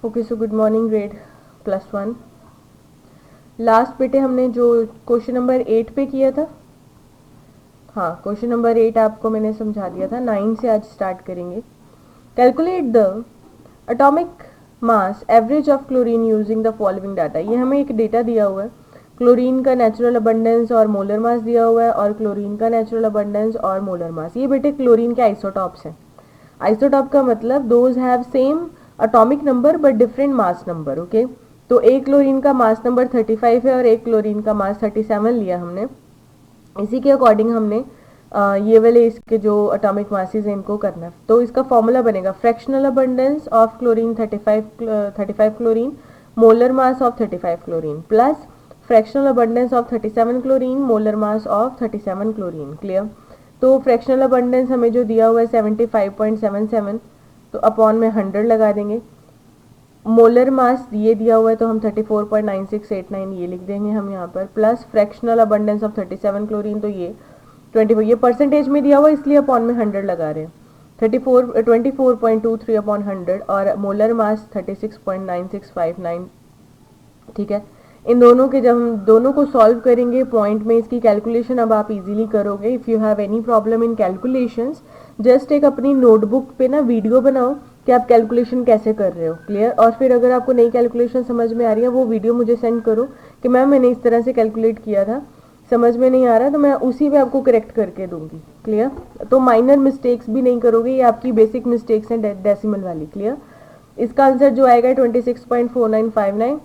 Okay so good morning grade +1। Last बेटे हमने जो क्वेश्चन नंबर 8 पे किया था, हाँ क्वेश्चन नंबर 8 आपको मैंने समझा दिया था। 9 से आज स्टार्ट करेंगे। Calculate the atomic mass average of chlorine using the following data. ये हमें एक डेटा दिया हुआ है, क्लोरीन का नेचुरल अबंडेंस और मोलर मास दिया हुआ है और क्लोरीन का नेचुरल अबंडेंस और मोलर मास। ये बेटे क्लोरीन के आइसोटॉप्स हैं। आइसोटॉप का मतलब those have same atomic number but different mass number. Okay, तो एक क्लोरीन का मास नंबर 35 है और एक क्लोरीन का मास 37 लिया हमने। इसी के अकॉर्डिंग हमने ये वाले इसके जो अटोमिक मासेस हैं इनको करना है। तो इसका फॉर्मूला बनेगा fractional abundance of chlorine 35 chlorine, molar mass of 35 chlorine plus fractional abundance of 37 chlorine, molar mass of 37 chlorine. Clear? तो फ्रैक्शनल अबंडेंस हमें जो दिया हुआ है 75.77, तो अपॉन में 100 लगा देंगे। मोलर मास ये दिया हुआ है तो हम 34.9689 ये लिख देंगे हम यहाँ पर, plus fractional abundance of 37 chlorine, तो ये 24, ये परसेंटेज में दिया हुआ है इसलिए अपॉन में 100 लगा रहे हैं। 24.23 अपॉन 100 और मोलर मास 36.9659। ठीक है, इन दोनों के जब हम दोनों को सॉल्व करेंगे पॉइंट में, इसकी कैलकुलेशन अब आप इजीली करोगे। If you have any problem in calculations, just एक अपनी नोटबुक पे ना वीडियो बनाओ कि आप कैलकुलेशन कैसे कर रहे हो। क्लियर? और फिर अगर आपको नई कैलकुलेशन समझ में आ रही है वो वीडियो मुझे सेंड करो कि मैम मैंने इस तरह से कैलकुलेट किया था, समझ में नहीं आ रहा, तो मैं उसी पे आपको करेक्ट करके दूंगी। क्लियर? तो माइनर मिस्टेक्स भी नहीं करोगे, ये आपकी बेसिक मिस्टेक्स हैं डेसिमल वाली। क्लियर? इसका आंसर जो आएगा 26.4959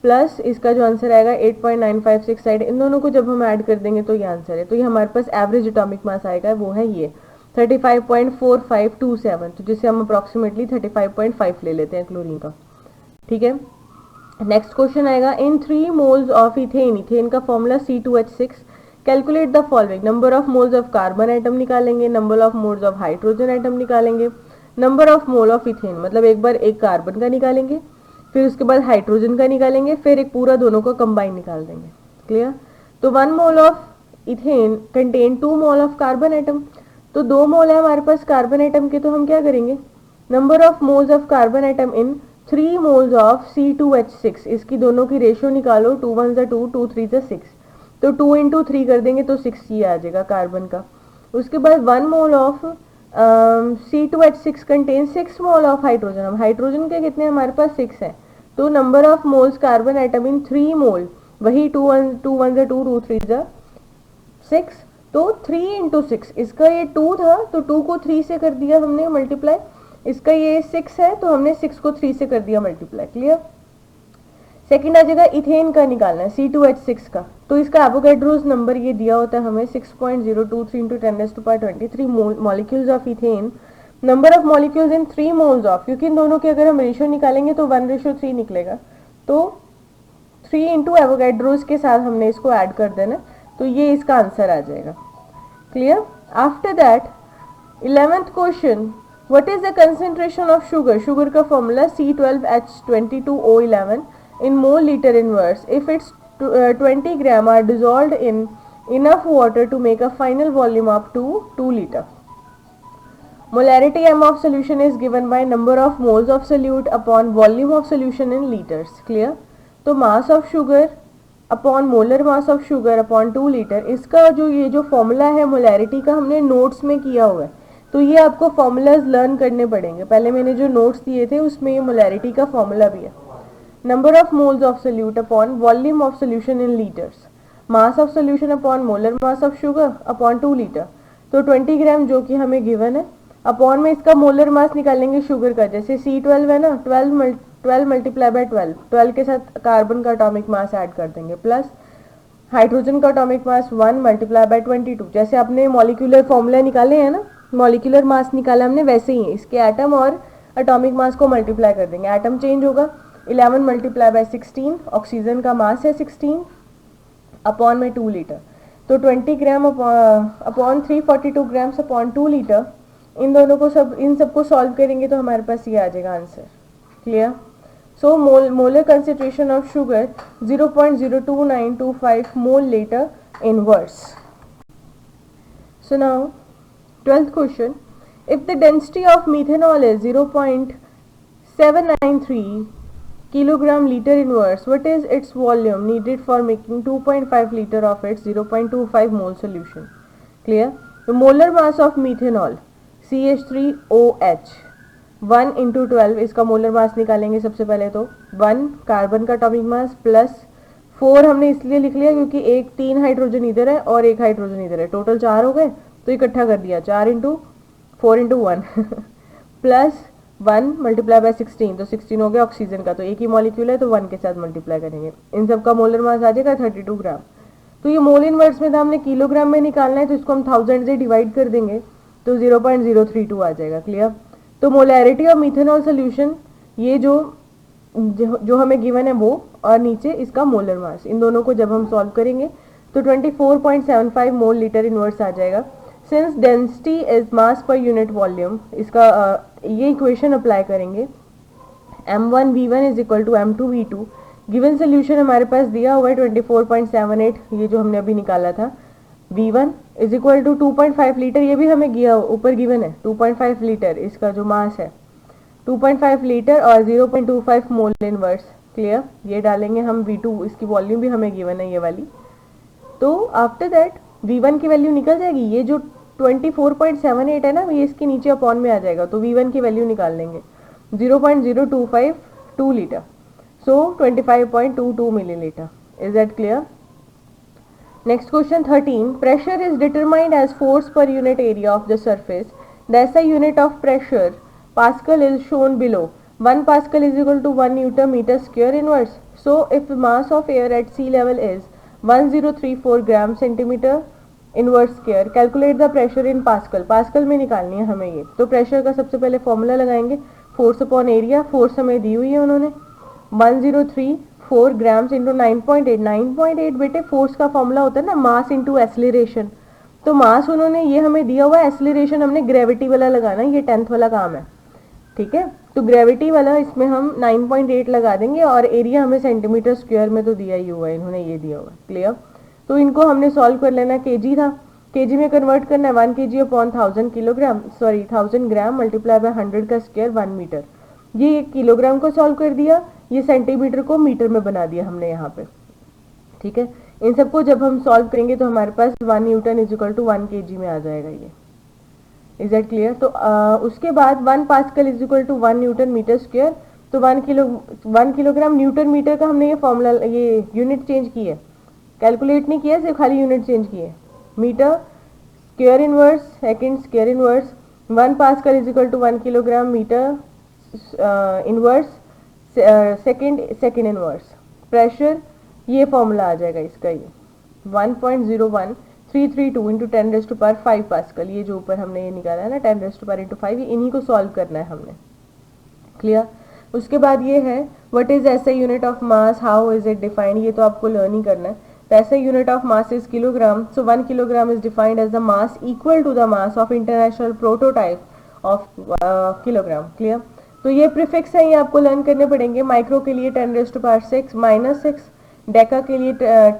प्लस इसका जो आंसर आएगा 8.956। इन दोनों को जब हम ऐड कर देंगे तो ये आंसर है। तो ये हमारे पास एवरेज एटॉमिक मास आएगा, वो है ये 35.4527, तो जिसे हम अप्रॉक्सीमेटली 35.5 ले लेते हैं क्लोरीन का। ठीक है, नेक्स्ट क्वेश्चन आएगा in 3 moles of ethane, ethane का formula C2H6, calculate the following. Number of moles of carbon atom निकालेंगे, number of moles of hydrogen atom निकालेंगे, number of mole of ethane, मतलब एक बार एक कार्बन का निकालेंगे, फिर उसके बाद हाइड्रोजन का निकालेंगे, फिर एक पूरा दोनों को कंबाइन निकाल देंगे। क्लियर? तो 1 मोल of ethane contain 2 mole of carbon atom, तो 2 मोल है हमारे पास कार्बन एटम के, तो हम क्या करेंगे, number of moles of carbon atom in 3 moles of C2H6, इसकी दोनों की रेशियो निकालो, 2 1 2 2 3 6, तो 2 इंटू 3 कर देंगे तो 6 ये आ जाएगा कार्बन का। उसके बाद 1 mole of C2H6 contain 6 mole of hydrogen. अब हाइड्रोजन के कितने हमारे पास 6 है, तो number of moles carbon atom in 3 मोल, वही 2 1 2 2 3 6, तो 3 इंटू 6, इसका ये 2 था तो 2 को 3 से कर दिया हमने मल्टीप्लाई, इसका ये 6 है तो हमने 6 को 3 से कर दिया मल्टीप्लाई। क्लियर? सेकंड आ जाएगा इथेन का निकालना है C2H6 का, तो इसका एवोगैड्रोस नंबर ये दिया होता है हमें 6.023 into 10⁻23 molecules of ethane, number of molecules in 3 moles of, क्योंकि इन दोनों के अगर हम रेशियो निकालेंगे तो 1:3 निकलेगा, तो 3 इंटू एवोगैड्रोस के साथ हमने इसको ऐड कर देना, तो ये इसका आंसर आ जाएगा। Clear? After that 11th question, what is the concentration of sugar, sugar का formula C12H22O11 in mole liter inverse if its 20 gram are dissolved in enough water to make a final volume up to 2 liter. Molarity M of solution is given by number of moles of solute upon volume of solution in liters. Clear? तो mass of sugar upon molar mass of sugar upon 2 litre, इसका जो ये जो formula है molarity का हमने notes में किया हुआ है, तो ये आपको फॉर्मूलाज लर्न करने पड़ेंगे। पहले मैंने जो नोट्स दिए थे उसमें ये मोलैरिटी का फॉर्मूला भी है। Number of moles of solute upon volume of solution in litres, mass of solution upon molar mass of sugar upon 2 litre, तो 20 ग्राम जो कि हमें गिवन है, अपॉन में इसका मोलर मास निकालेंगे शुगर का, जैसे C12 है ना, 12 मल्टीप्लाई बाय 12 के साथ कार्बन का एटॉमिक मास ऐड कर देंगे, प्लस हाइड्रोजन का एटॉमिक मास 1 मल्टीप्लाई बाय 22, जैसे आपने मॉलिक्यूलर फॉर्मूला निकाले हैं ना, मॉलिक्यूलर मास निकाला हमने, वैसे ही इसके एटम और एटॉमिक मास को मल्टीप्लाई कर देंगे, एटम चेंज होगा, 11 मल्टीप्लाई बाय 16, ऑक्सीजन का मास है 16 अपॉन में 2 लीटर, तो 20 gram upon 342 grams upon 2 litre, इन दोनों को इन सबको सॉल्व करेंगे तो हमारे पास ये आ जाएगा answer. Clear? So molar concentration of sugar 0.02925 mole litre inverse. So now 12th question, if the density of methanol is 0.793 kilogram liter inverse, what is its volume needed for making 2.5 liter of its 0.25 mole solution? Clear? The molar mass of methanol CH3OH 1 into 12, इसका molar mass निकालेंगे सबसे पहले। तो 1 carbon का atomic mass plus 4 हमने इसलिए लिख लिया क्योंकि एक 3 हाइड्रोजन इधर है और एक हाइड्रोजन इधर है, टोटल 4 हो गए, तो इकट्ठा कर दिया 4 into 4 into 1 plus 1 multiply by 16, तो 16 हो गया ऑक्सीजन का, तो एक ही मॉलिक्यूल है तो 1 के साथ मल्टीप्लाई करेंगे, इन सब का मोलर मास आ जाएगा 32 ग्राम। तो ये मोल इनवर्स में था, हमने किलोग्राम में निकालना है तो इसको हम 1000 से डिवाइड कर देंगे तो 0.032 आ जाएगा। क्लियर? तो मोलैरिटी ऑफ मिथेनॉल सोल्यूशन, ये जो हमें गिवन है वो, और नीचे इसका मोलर मास, इन दोनों को जब हम सॉल्व करेंगे तो 24.75 मोल लीटर इनवर्स आ जाएगा। Since density is mass per unit volume, इसका ये इक्वेशन अप्लाई करेंगे, m1 v1 is equal to m2 v2। Given solution हमारे पास दिया हुआ है 24.78, ये जो हमने अभी निकाला था, v1 is equal to 2.5 litre, ये भी हमें दिया ऊपर गिवन है 2.5 लीटर, इसका जो मास है 2.5 लीटर और 0.25 मोल इनवर्स। क्लियर? ये डालेंगे हम v2, इसकी वॉल्यूम भी हमें गिवन है ये वाली। तो आफ्टर दैट v1 की वैल्यू निकल जाएगी, ये जो 24.78 है ना, ये इसके नीचे अपॉन में आ जाएगा, तो v1 की वैल्यू निकाल लेंगे 0.025 2 litre, so 25.22 millilitre. Is that clear? Next question 13. Pressure is determined as force per unit area of the surface. The SI unit of pressure Pascal is shown below. 1 Pascal is equal to 1 Newton meter square inverse. So if mass of air at sea level is 1034 gram centimeter inverse square, calculate the pressure in Pascal. Pascal में निकालनी है हमें ये। तो pressure का सबसे पहले formula लगाएंगे, फोर्स अपॉन एरिया। फोर्स हमें दी हुई है उन्होंने 1034 ग्राम्स इंटू 9.8। 9.8 बेटे फोर्स का फॉर्मूला होता है ना मास इंटू एसिलरेशन, तो मास उन्होंने ये हमें दिया हुआ है, एसिलरेशन हमने ग्रेविटी वाला लगाना है, ये 10th वाला काम है। ठीक है, तो ग्रेविटी वाला इसमें हम 9.8 लगा देंगे, और एरिया हमें सेंटीमीटर स्क्वायर में तो दिया ही हुआ है, इन्होंने ये दिया हुआ है। क्लियर? तो इनको हमने सॉल्व कर लेना, केजी था, केजी में कन्वर्ट करना है 1 kg upon 1000 kilogram, sorry 1000 gram multiply by 100 का स्क्वायर 1 मीटर। ये किलोग्राम को सॉल्व कर दिया, ये सेंटीमीटर को मीटर में बना दिया हमने यहाँ पे। ठीक है, इन सबको जब हम सॉल्व करेंगे तो हमारे पास 1 newton is equal to 1 kg में आ जाएगा ये। Is that clear? तो उसके बाद 1 pascal is equal to 1 newton metre square, तो 1 किलोग्राम न्यूटन मीटर का हमने ये फॉर्मूला, ये यूनिट चेंज की है, कैलकुलेट नहीं किया, सिर्फ खाली यूनिट चेंज की है। Metre square inverse second square inverse, 1 pascal is equal to 1 kilogram metre inverse second inverse. Pressure ये फॉर्मूला आ जाएगा इसका, ये 1.01332 इंटू 10⁵ पास्कल, ये जो ऊपर हमने ये निकाला है ना 10⁵ इन्हीं को सॉल्व करना है हमने। क्लियर? उसके बाद ये है what is SI unit of mass, how is it defined, ये तो आपको लर्न ही करना है। SI unit of mass is kilogram, so 1 kilogram is defined as the mass equal to the mass of international prototype of kilogram. Clear? तो ये prefix है, ये आपको लर्न करने पड़ेंगे। माइक्रो के लिए 10⁻⁻⁶, डेका के लिए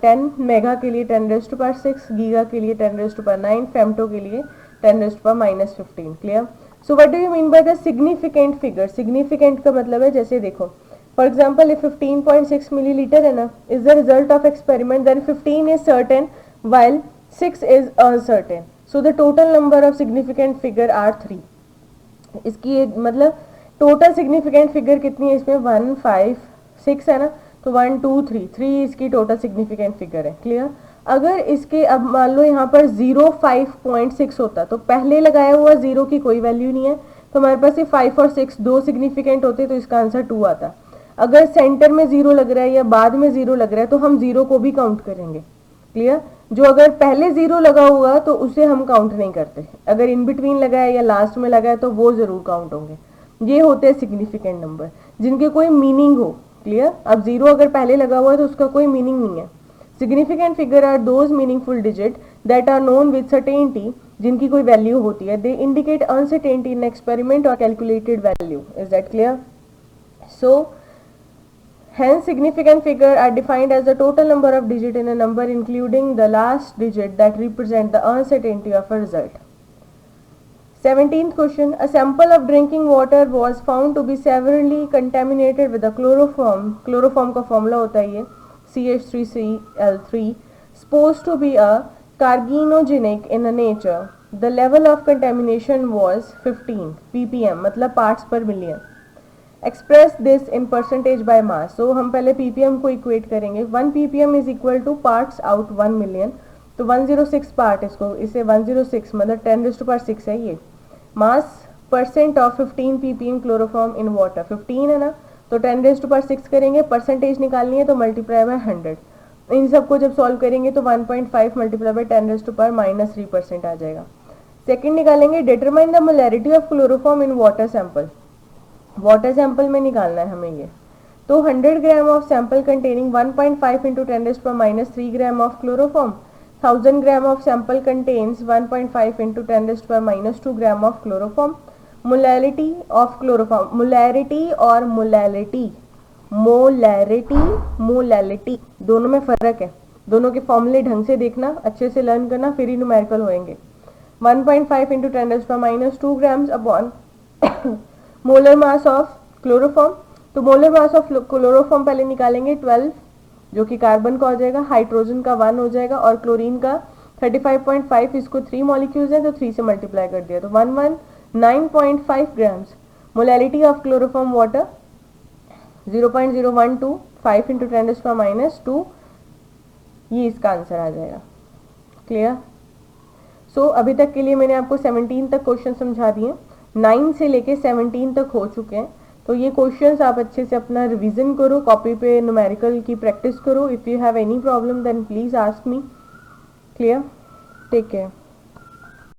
10, मेगा के लिए 10⁻⁶, गीगा के लिए 10⁻⁹, फेम्टो के लिए 10⁻⁻15। Clear? So what do you mean by the significant figure? Significant का मतलब है, जैसे देखो फॉर एग्जाम्पल 15.6 मिलीलीटर है ना, is the result of experiment, then 15 is certain while 6 is uncertain, so the total number of significant figure are 3। इसकी मतलब total significant figure कितनी है इसमें, 1 5 6 है ना, तो 1 2 3 3 इसकी टोटल सिग्निफिकेंट फिगर है। क्लियर? अगर इसके अब मान लो यहाँ पर 0 5.6 होता, तो पहले लगाया हुआ 0 की कोई वैल्यू नहीं है, तो हमारे पास ये 5 और 6 दो सिग्निफिकेंट होते, तो इसका आंसर 2 आता। अगर सेंटर में 0 लग रहा है या बाद में 0 लग रहा है तो हम 0 को भी काउंट करेंगे। क्लियर? जो अगर पहले 0 लगा हुआ तो उसे हम काउंट नहीं करते, अगर इन बिटवीन लगा है या लास्ट में लगा है तो वो जरूर काउंट होंगे। ये होते हैं सिग्निफिकेंट नंबर जिनके कोई मीनिंग हो। क्लियर? अब 0 अगर पहले लगा हुआ है तो उसका कोई मीनिंग नहीं है। Significant figure are those meaningful digit that are known with certainty, जिनकी कोई वैल्यू होती है। They indicate uncertainty in experiment और calculated value. Is that clear? So hence significant figure are defined as the total number of digit in a number including the last digit that represent the uncertainty of a result. 17th question, a sample of drinking water was found to be severely contaminated with a chloroform. Chloroform का formula होता है ये CH3Cl3, supposed to be a carcinogenic in nature. The level of contamination was 15 ppm, मतलब parts per million. Express this in percentage by mass. So हम पहले ppm को equate करेंगे. 1 ppm is equal to parts out 1 million. तो 106 part, इसको इसे 106 मतलब 10⁻6 है ये. मास percent of 15 ppm chloroform in water 15 है ना, तो 10⁻6 करेंगे. परसेंटेज निकालनी है तो मल्टीप्लाई बाय 100. इन सबको जब सॉल्व करेंगे तो 1.5 मल्टीप्लाई बाय 10⁻³ आ जाएगा. सेकंड निकालेंगे, determine the molarity of chloroform in water sample. Water sample में निकालना है हमें ये. तो 100 gram of sample containing 1.5 into 10⁻³ gram of chloroform. 1000 gram of sample contains 1.5 into 10⁻² gram of chloroform. Molarity of chloroform, molarity और molality, molality दोनों में फर्क है. दोनों के फॉर्मूले ढंग से देखना, अच्छे से लर्न करना, फिर ही न्यूमेरिकल होंगे. 1.5 into 10⁻² grams upon molar mass of chloroform. तो मोलर मास ऑफ क्लोरोफॉर्म पहले निकालेंगे 12, जो कि कार्बन का हो जाएगा, हाइड्रोजन का 1 हो जाएगा और क्लोरीन का 35.5. इसको 3 मॉलिक्यूल्स हैं तो 3 से मल्टीप्लाई कर दिया तो 119.5 grams. Molality of chloroform water 0.012 5 into 10⁻². ये इसका आंसर आ जाएगा. क्लियर? सो अभी तक के लिए मैंने आपको 17 तक क्वेश्चन समझा दिए. 9 से लेके 17 तक हो चुके हैं. तो ये क्वेश्चंस आप अच्छे से अपना रिवीजन करो, कॉपी पे न्यूमेरिकल की प्रैक्टिस करो. If you have any problem then please ask me. Clear? Take care.